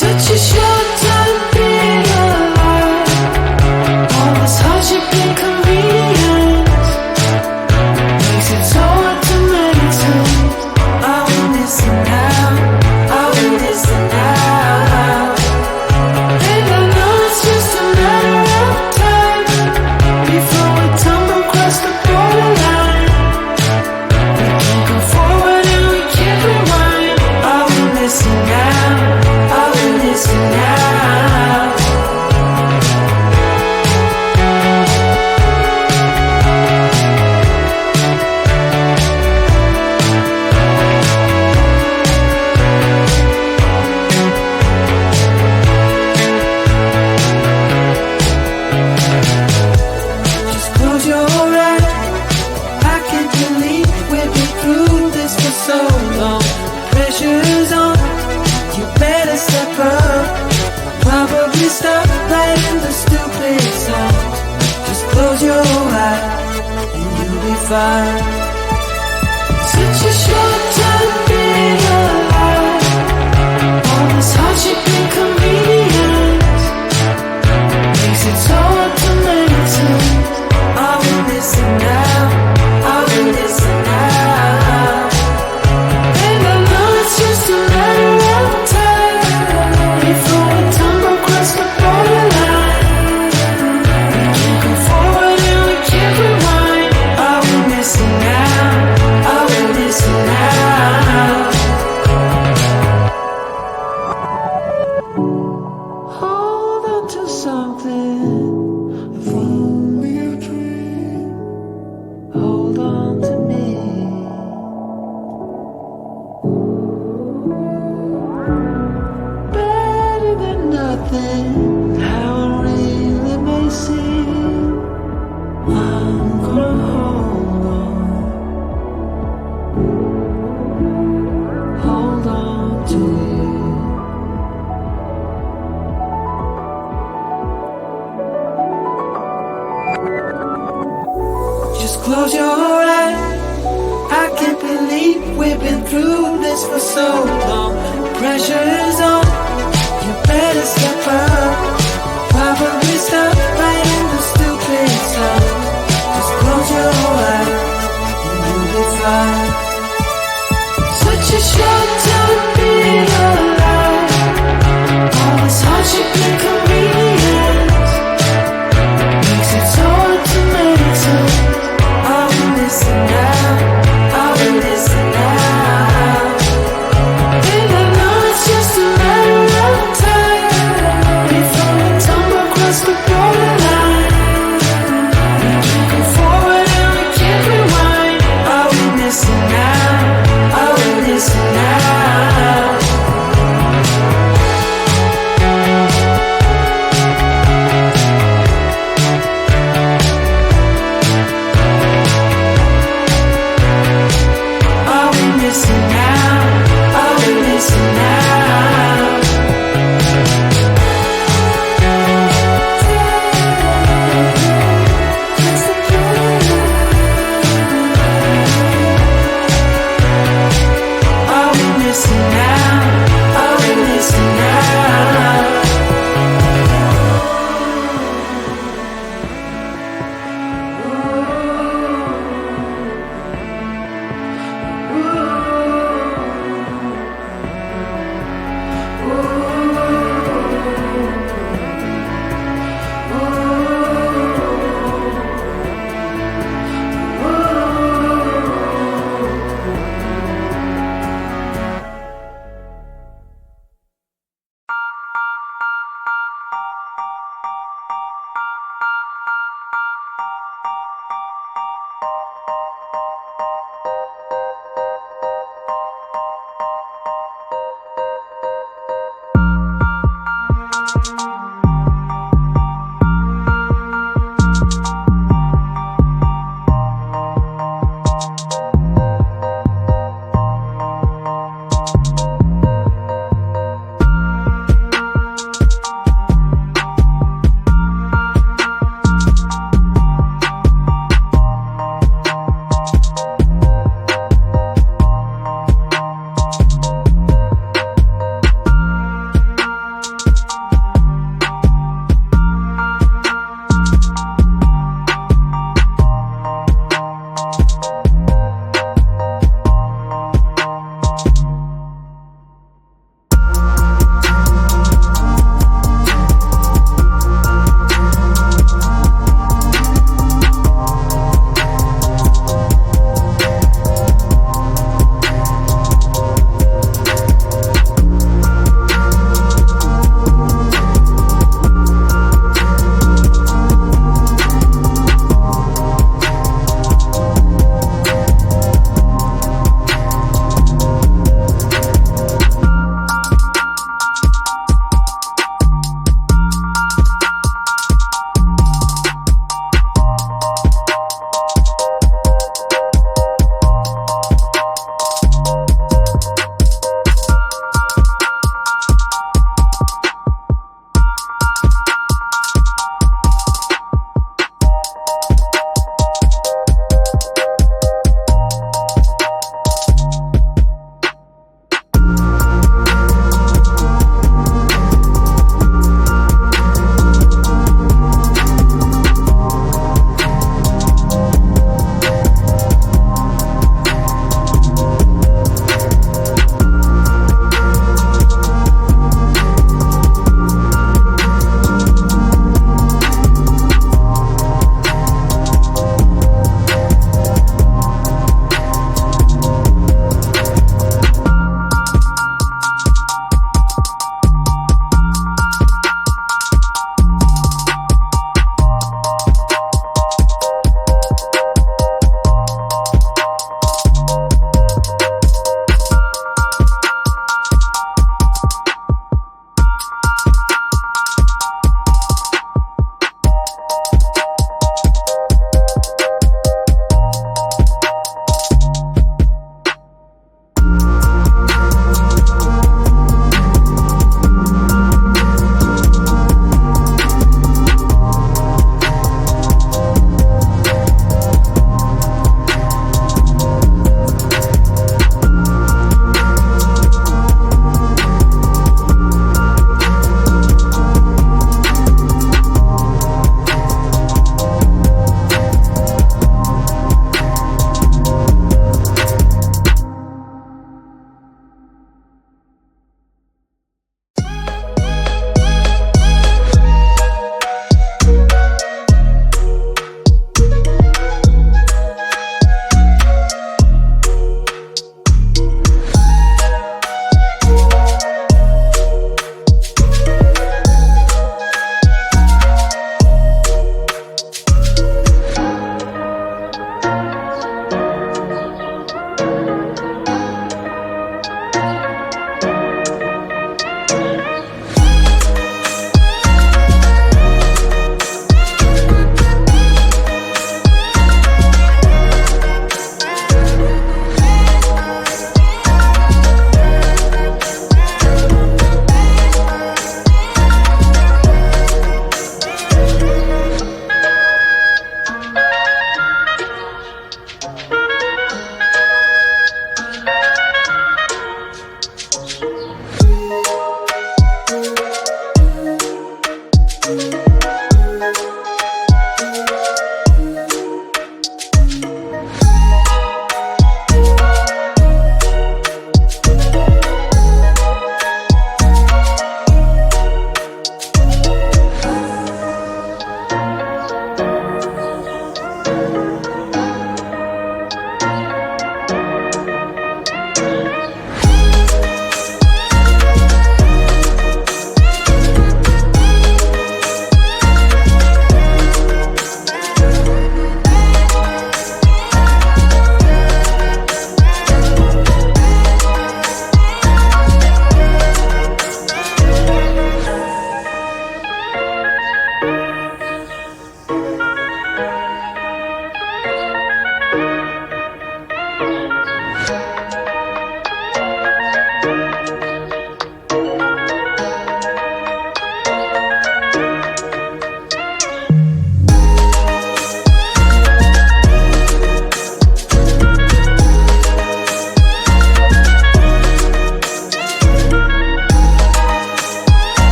Such a short time being alive, all this hardship and convenience makes it so hard to meditate. I will listen now, I will listen now. And I know it's just a matter of time before we tumble across the borderline. We can't go forward and we can't rewind. I will listen now, I will listen now. Just close your eyes. I can't believe we've been through this for so long. Pressure's on, you better step up. Probably stop writing the stupid songs. Just close your eyes and you'll be fine. Such a short time being alive, all this hardship and convenience makes it so hard to meditate. I will listen now, I will listen now. And I know it's just a matter of time before we tumble across the borderline. We can't go forward and we can't rewind. I will listen now, I will listen now. Hold on to something, if only a dream. Hold on to me. Better than nothing, how it really may seem. I'm gonna hold on to you. Just close your eyes. I can't believe we've been through this for so long. Pressure is on, you better step up. Probably stop writing the stupid songs. Just close your eyes and you'll be fine. Such a short time being alive, all this hardship and convenience makes it so hard to meditate. I will listen now, I will listen now. And I know it's just a matter of time before we tumble across the borderline. We can't go forward and we can't rewind. I will listen now, I will listen now.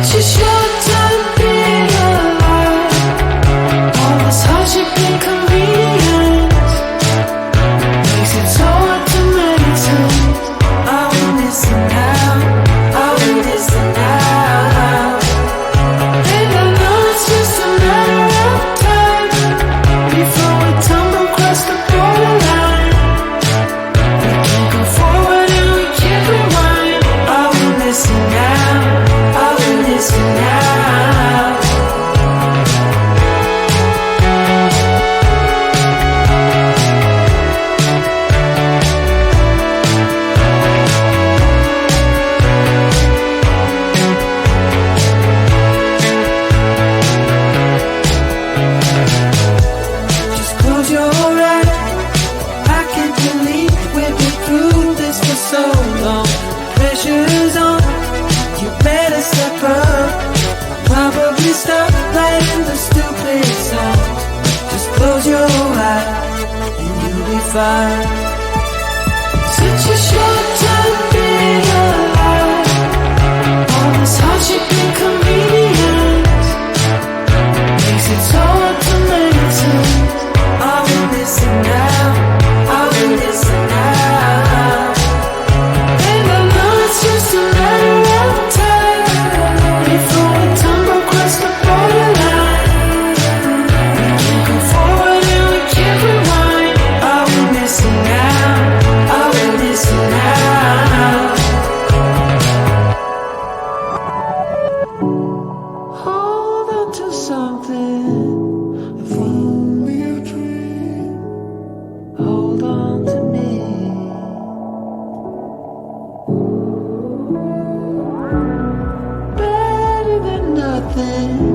Such a short time being alive. All this hardship and inconvenience makes it so hard to maintain. I will listen now, I will listen now. And I know it's just a matter of time before we tumble across the borderline. We can't go forward and we can't rewind. I will listen now, I will listen now. Just close your eyes. I can't believe we've been through this for so long. Pressure's on. You better step up. Probably stop playing the stupid song. Just close your eyes and you'll be fine. Such a short time being alive. All this hardship and inconvenience makes it so hard to maintain. I will listen now, I will listen now. And I know it's just a matter of time before we tumble across the borderline. We can't go forward and we can't rewind. I will listen now, I will listen now. Hold on to something. If only a dream. Hold on to me. Better than nothing.